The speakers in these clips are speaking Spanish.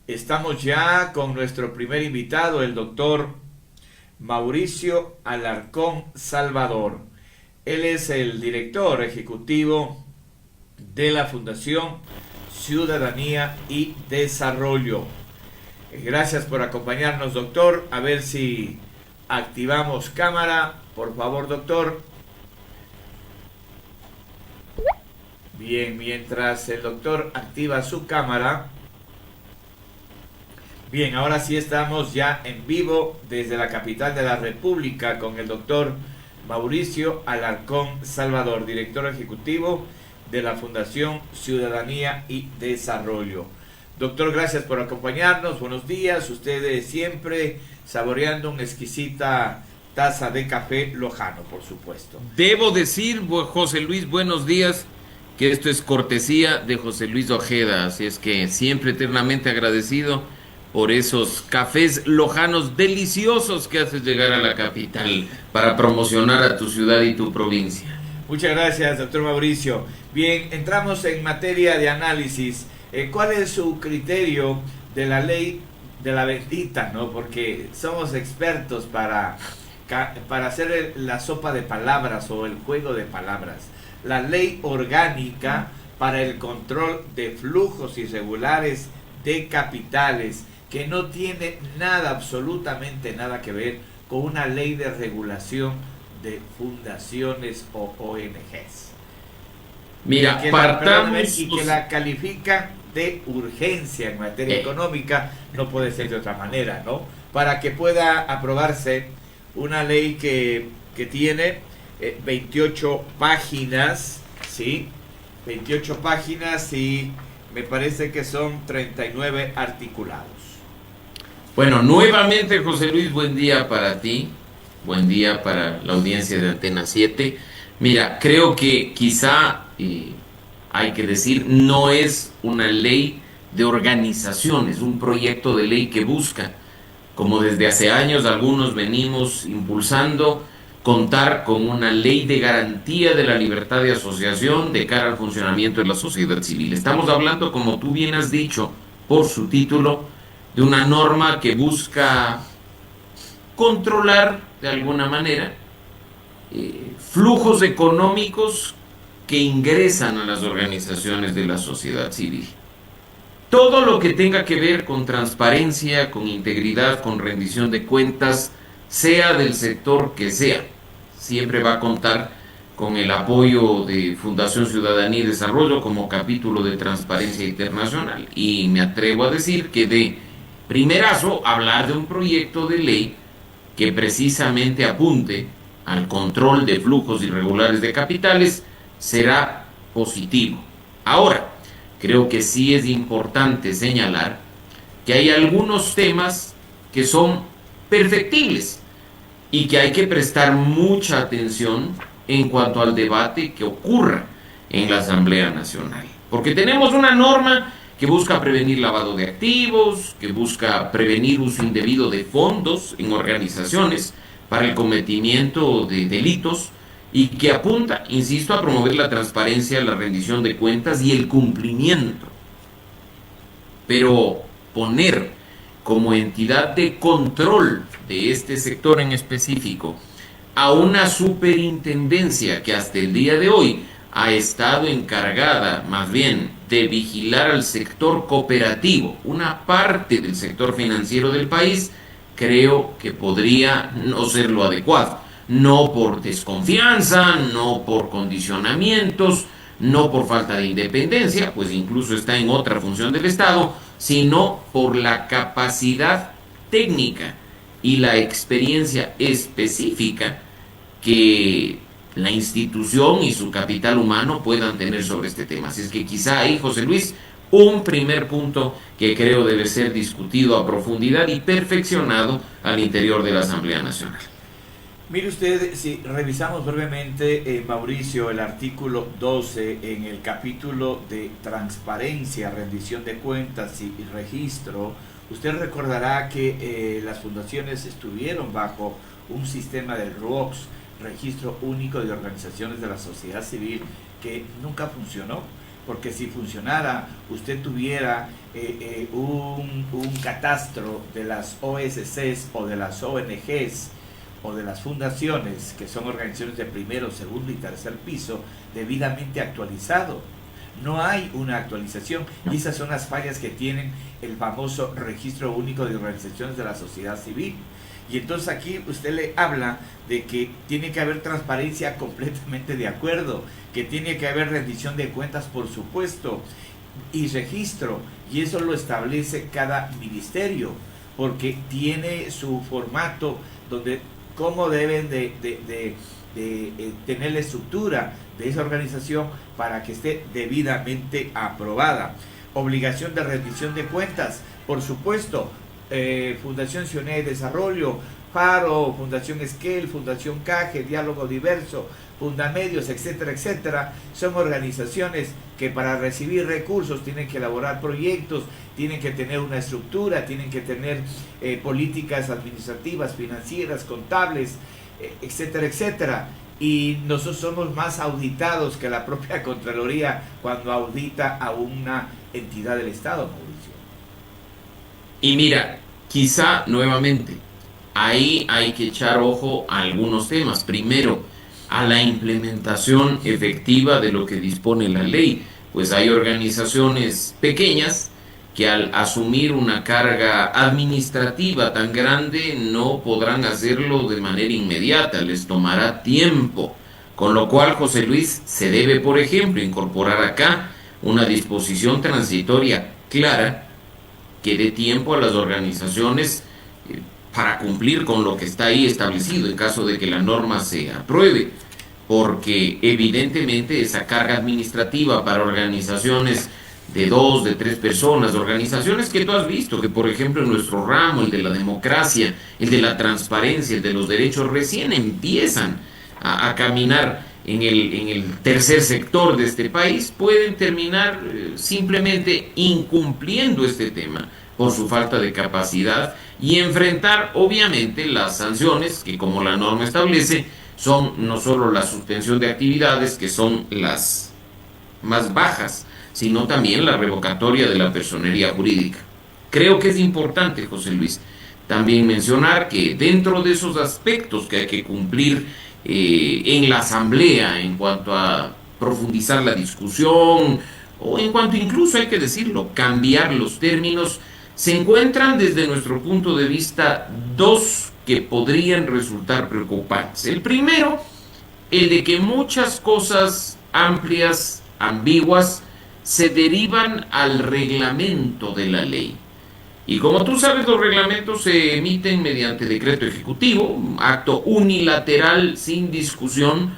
Estamos ya con nuestro primer invitado, el doctor Mauricio Alarcón Salvador. Él es el director ejecutivo de la Fundación Ciudadanía y Desarrollo. Gracias por acompañarnos, doctor. A ver si activamos cámara. Por favor, doctor. Bien, mientras el doctor activa su cámara. Bien, ahora sí estamos ya en vivo desde la capital de la República con el doctor Mauricio Alarcón Salvador, director ejecutivo de la Fundación Ciudadanía y Desarrollo. Doctor, gracias por acompañarnos. Buenos días. Ustedes siempre saboreando una exquisita taza de café lojano, por supuesto. Debo decir, José Luis, buenos días, que esto es cortesía de José Luis Ojeda, así es que siempre eternamente agradecido por esos cafés lojanos deliciosos que haces llegar a la capital para promocionar a tu ciudad y tu provincia. Muchas gracias, doctor Mauricio. Bien, entramos en materia de análisis. ¿Cuál es su criterio de la ley de la bendita, no? Porque somos expertos para hacer la sopa de palabras o el juego de palabras. La ley orgánica para el control de flujos irregulares de capitales, que no tiene nada, absolutamente nada que ver con una ley de regulación de fundaciones o ONGs. Mira, Y que la califica de urgencia en materia económica, no puede ser de otra manera, ¿no? Para que pueda aprobarse una ley que tiene 28 páginas, ¿sí? 28 páginas y me parece que son 39 articulados. Bueno, nuevamente, José Luis, buen día para ti, buen día para la audiencia de Antena 7. Mira, creo que quizá hay que decir, no es una ley de organizaciones, un proyecto de ley que busca, como desde hace años algunos venimos impulsando, contar con una ley de garantía de la libertad de asociación de cara al funcionamiento de la sociedad civil. Estamos hablando, como tú bien has dicho, por su título, de una norma que busca controlar de alguna manera flujos económicos que ingresan a las organizaciones de la sociedad civil. Todo lo que tenga que ver con transparencia, con integridad, con rendición de cuentas, sea del sector que sea, siempre va a contar con el apoyo de Fundación Ciudadanía y Desarrollo como capítulo de Transparencia Internacional. Y me atrevo a decir que de primerazo hablar de un proyecto de ley que precisamente apunte al control de flujos irregulares de capitales será positivo. Ahora, creo que sí es importante señalar que hay algunos temas que son perfectibles y que hay que prestar mucha atención en cuanto al debate que ocurra en la Asamblea Nacional. Porque tenemos una norma que busca prevenir lavado de activos, que busca prevenir uso indebido de fondos en organizaciones para el cometimiento de delitos y que apunta, insisto, a promover la transparencia, la rendición de cuentas y el cumplimiento. Pero poner como entidad de control de este sector en específico a una superintendencia que hasta el día de hoy ha estado encargada más bien de vigilar al sector cooperativo, una parte del sector financiero del país, creo que podría no ser lo adecuado. No por desconfianza, no por condicionamientos, no por falta de independencia, pues incluso está en otra función del Estado, sino por la capacidad técnica y la experiencia específica que la institución y su capital humano puedan tener sobre este tema. Así es que quizá ahí, José Luis, un primer punto que creo debe ser discutido a profundidad y perfeccionado al interior de la Asamblea Nacional. Mire usted, si revisamos brevemente, Mauricio, el artículo 12 en el capítulo de transparencia, rendición de cuentas y registro, usted recordará que las fundaciones estuvieron bajo un sistema del ROX, Registro Único de Organizaciones de la Sociedad Civil, que nunca funcionó. porque si funcionara, usted tuviera un catastro de las OSCs o de las ONGs o de las fundaciones, que son organizaciones de primero, segundo y tercer piso, debidamente actualizado. No hay una actualización y esas son las fallas que tienen el famoso Registro Único de Organizaciones de la Sociedad Civil. Y entonces aquí usted le habla de que tiene que haber transparencia, completamente de acuerdo, que tiene que haber rendición de cuentas, por supuesto, y registro, y eso lo establece cada ministerio, porque tiene su formato donde cómo deben de tener la estructura de esa organización para que esté debidamente aprobada. Obligación de rendición de cuentas, por supuesto. Fundación Sionea de Desarrollo, Faro, Fundación Esquel, Fundación Caje, Diálogo Diverso, Fundamedios, etcétera, etcétera, son organizaciones que para recibir recursos tienen que elaborar proyectos, tienen que tener una estructura, tienen que tener políticas administrativas, financieras, contables, etcétera, etcétera. Y nosotros somos más auditados que la propia Contraloría cuando audita a una entidad del Estado, Mauricio. Y mira, quizá nuevamente, ahí hay que echar ojo a algunos temas. Primero, a la implementación efectiva de lo que dispone la ley. Pues hay organizaciones pequeñas que al asumir una carga administrativa tan grande no podrán hacerlo de manera inmediata, les tomará tiempo. Con lo cual, José Luis, se debe, por ejemplo, incorporar acá una disposición transitoria clara que dé tiempo a las organizaciones para cumplir con lo que está ahí establecido en caso de que la norma se apruebe, porque evidentemente esa carga administrativa para organizaciones de 2, de 3 personas, organizaciones que tú has visto, que por ejemplo en nuestro ramo, el de la democracia, el de la transparencia, el de los derechos, recién empiezan a caminar en el tercer sector de este país, pueden terminar simplemente incumpliendo este tema por su falta de capacidad y enfrentar obviamente las sanciones que, como la norma establece, son no solo la suspensión de actividades, que son las más bajas, sino también la revocatoria de la personería jurídica. Creo que es importante, José Luis, también mencionar que dentro de esos aspectos que hay que cumplir en la asamblea en cuanto a profundizar la discusión o en cuanto incluso hay que decirlo, cambiar los términos, se encuentran desde nuestro punto de vista dos que podrían resultar preocupantes. El primero, el de que muchas cosas amplias, ambiguas, se derivan al reglamento de la ley. Y como tú sabes, los reglamentos se emiten mediante decreto ejecutivo, un acto unilateral sin discusión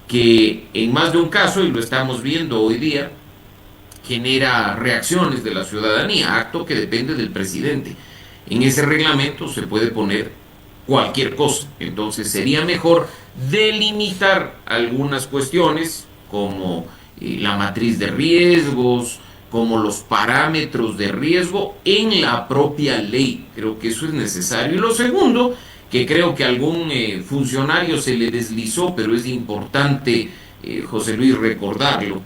que en más de un caso, y lo estamos viendo hoy día, genera reacciones de la ciudadanía, acto que depende del presidente. En ese reglamento se puede poner cualquier cosa, entonces sería mejor delimitar algunas cuestiones como la matriz de riesgos, como los parámetros de riesgo en la propia ley. Creo que eso es necesario. Y lo segundo, que creo que a algún funcionario se le deslizó, pero es importante, José Luis, recordarlo,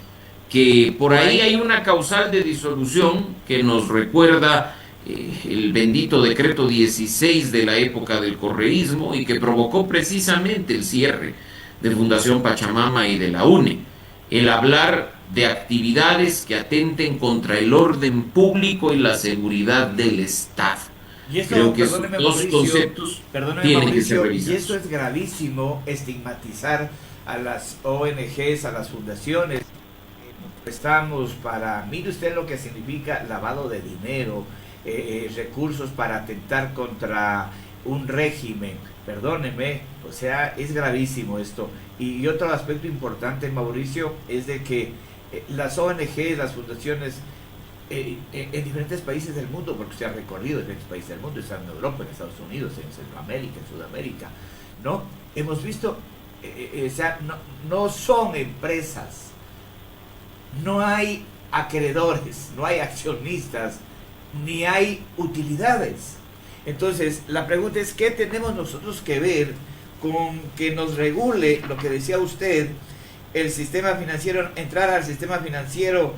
que por ahí hay una causal de disolución que nos recuerda el bendito decreto 16 de la época del correísmo y que provocó precisamente el cierre de Fundación Pachamama y de la UNE. El hablar de actividades que atenten contra el orden público y la seguridad del Estado. Y eso, creo que esos dos conceptos tienen que ser revisados. Y eso es gravísimo, estigmatizar a las ONGs, a las fundaciones. Estamos para, mire usted lo que significa lavado de dinero, recursos para atentar contra un régimen, perdóneme, o sea, es gravísimo esto. Y otro aspecto importante, Mauricio, es de que las ONG, las fundaciones en diferentes países del mundo, porque se ha recorrido en diferentes países del mundo, están en Europa, en Estados Unidos, en Centroamérica, en Sudamérica, ¿no? Hemos visto, o sea, no son empresas, no hay acreedores, no hay accionistas, ni hay utilidades. Entonces, la pregunta es, ¿qué tenemos nosotros que ver con que nos regule lo que decía usted, el sistema financiero, entrar al sistema financiero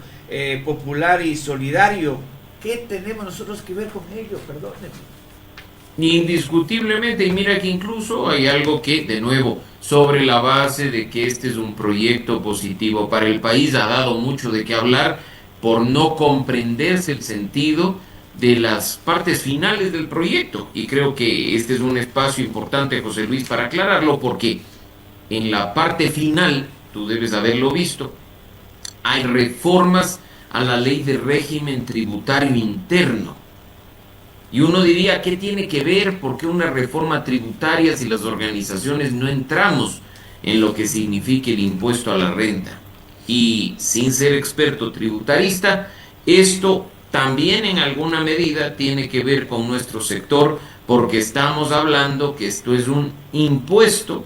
popular y solidario. ¿Qué tenemos nosotros que ver con ello? Perdónenme. Indiscutiblemente, y mira que incluso hay algo que, de nuevo, sobre la base de que este es un proyecto positivo para el país, ha dado mucho de qué hablar por no comprenderse el sentido de las partes finales del proyecto. Y creo que este es un espacio importante, José Luis, para aclararlo, porque en la parte final, tú debes haberlo visto, hay reformas a la ley de régimen tributario interno. Y uno diría, ¿qué tiene que ver? ¿Por qué una reforma tributaria si las organizaciones no entramos en lo que significa el impuesto a la renta? Y sin ser experto tributarista, esto también en alguna medida tiene que ver con nuestro sector, porque estamos hablando que esto es un impuesto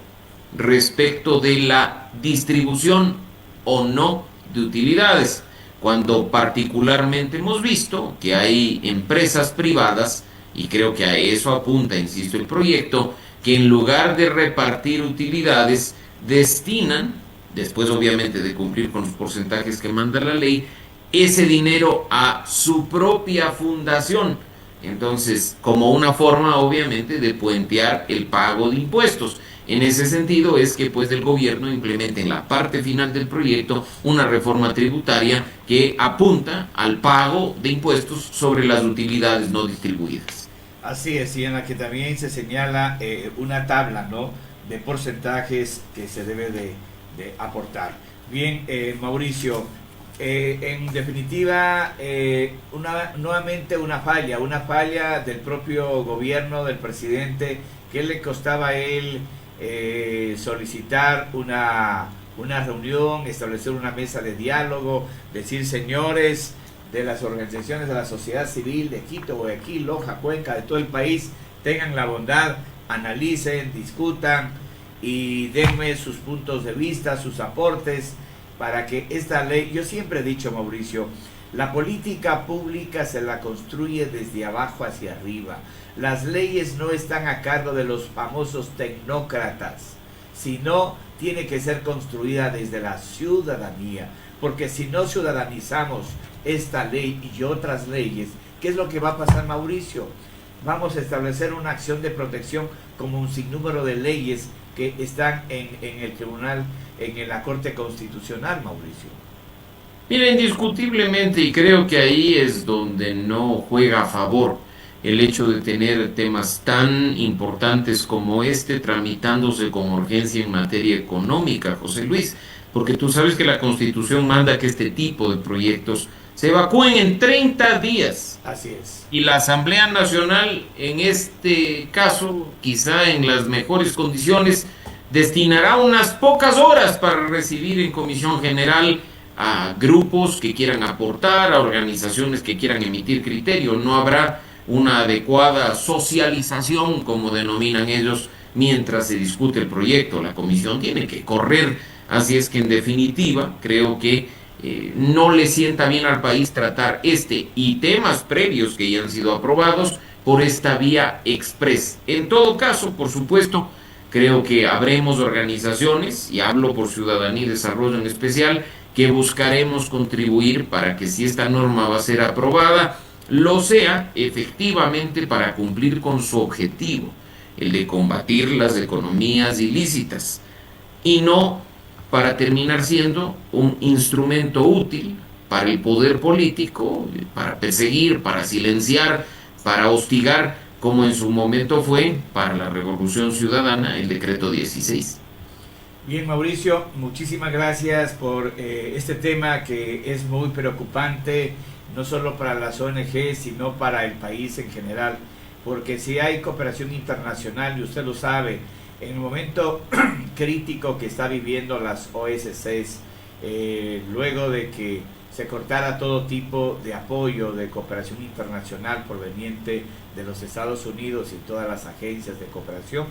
respecto de la distribución o no de utilidades, cuando particularmente hemos visto que hay empresas privadas, y creo que a eso apunta, insisto, el proyecto, que en lugar de repartir utilidades, destinan, después obviamente de cumplir con los porcentajes que manda la ley, ese dinero a su propia fundación. Entonces, como una forma obviamente de puentear el pago de impuestos. En ese sentido es que pues el gobierno implemente en la parte final del proyecto una reforma tributaria que apunta al pago de impuestos sobre las utilidades no distribuidas. Así es, y en la que también se señala una tabla, ¿no?, de porcentajes que se debe de aportar. Bien, Mauricio, en definitiva, nuevamente una falla del propio gobierno, del presidente, que le costaba a él solicitar una reunión, establecer una mesa de diálogo, decir, señores de las organizaciones de la sociedad civil de Quito, Guayaquil, Loja, Cuenca, de todo el país, tengan la bondad, analicen, discutan y denme sus puntos de vista, sus aportes, para que esta ley, yo siempre he dicho, Mauricio, la política pública se la construye desde abajo hacia arriba. Las leyes no están a cargo de los famosos tecnócratas, sino tiene que ser construida desde la ciudadanía, porque si no ciudadanizamos esta ley y otras leyes, ¿qué es lo que va a pasar, Mauricio? Vamos a establecer una acción de protección como un sinnúmero de leyes que están en el tribunal, en la Corte Constitucional, Mauricio. Mira, indiscutiblemente, y creo que ahí es donde no juega a favor el hecho de tener temas tan importantes como este tramitándose con urgencia en materia económica, José Luis, porque tú sabes que la Constitución manda que este tipo de proyectos se evacúen en 30 días. Así es. Y la Asamblea Nacional, en este caso, quizá en las mejores condiciones, destinará unas pocas horas para recibir en Comisión General a grupos que quieran aportar, a organizaciones que quieran emitir criterio. No habrá una adecuada socialización, como denominan ellos, mientras se discute el proyecto. La comisión tiene que correr, así es que en definitiva creo que no le sienta bien al país tratar este y temas previos que ya han sido aprobados por esta vía express. En todo caso, por supuesto, creo que habremos organizaciones, y hablo por Ciudadanía y Desarrollo en especial, que buscaremos contribuir para que si esta norma va a ser aprobada, lo sea efectivamente para cumplir con su objetivo, el de combatir las economías ilícitas, y no para terminar siendo un instrumento útil para el poder político, para perseguir, para silenciar, para hostigar, como en su momento fue para la Revolución Ciudadana el decreto 16. Bien, Mauricio, muchísimas gracias por este tema que es muy preocupante, no solo para las ONG, sino para el país en general, porque si hay cooperación internacional, y usted lo sabe, en el momento crítico que está viviendo las OSCs, luego de que se cortara todo tipo de apoyo de cooperación internacional proveniente de los Estados Unidos y todas las agencias de cooperación,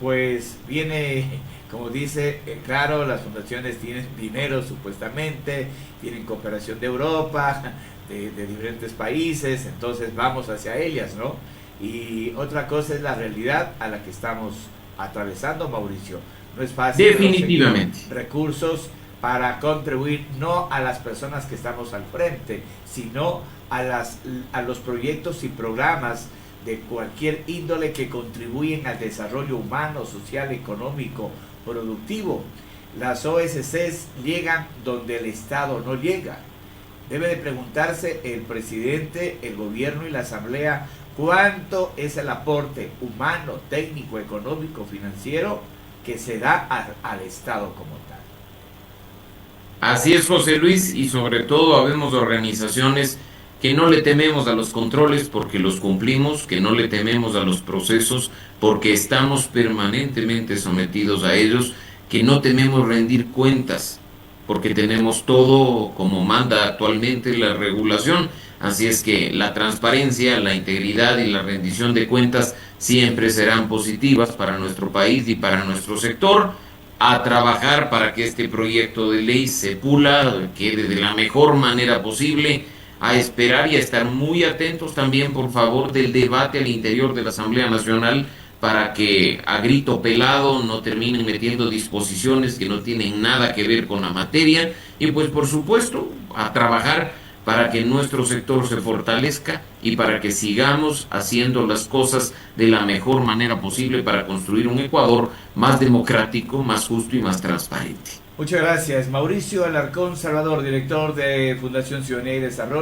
pues viene, como dice, claro, las fundaciones tienen dinero supuestamente, tienen cooperación de Europa, de diferentes países, entonces vamos hacia ellas, ¿no? Y otra cosa es la realidad a la que estamos atravesando, Mauricio. No es fácil. Definitivamente. Recursos, para contribuir no a las personas que estamos al frente, sino a los proyectos y programas de cualquier índole que contribuyen al desarrollo humano, social, económico, productivo. Las OSCs llegan donde el Estado no llega. Debe de preguntarse el presidente, el gobierno y la asamblea cuánto es el aporte humano, técnico, económico, financiero que se da al Estado como tal. Así es, José Luis, y sobre todo habemos organizaciones que no le tememos a los controles porque los cumplimos, que no le tememos a los procesos porque estamos permanentemente sometidos a ellos, que no tememos rendir cuentas porque tenemos todo como manda actualmente la regulación. Así es que la transparencia, la integridad y la rendición de cuentas siempre serán positivas para nuestro país y para nuestro sector. A trabajar para que este proyecto de ley se pula, quede de la mejor manera posible, a esperar y a estar muy atentos también, por favor, del debate al interior de la Asamblea Nacional para que a grito pelado no terminen metiendo disposiciones que no tienen nada que ver con la materia y pues por supuesto a trabajar para que nuestro sector se fortalezca y para que sigamos haciendo las cosas de la mejor manera posible para construir un Ecuador más democrático, más justo y más transparente. Muchas gracias. Mauricio Alarcón Salvador, director de Fundación Ciudadanía y Desarrollo.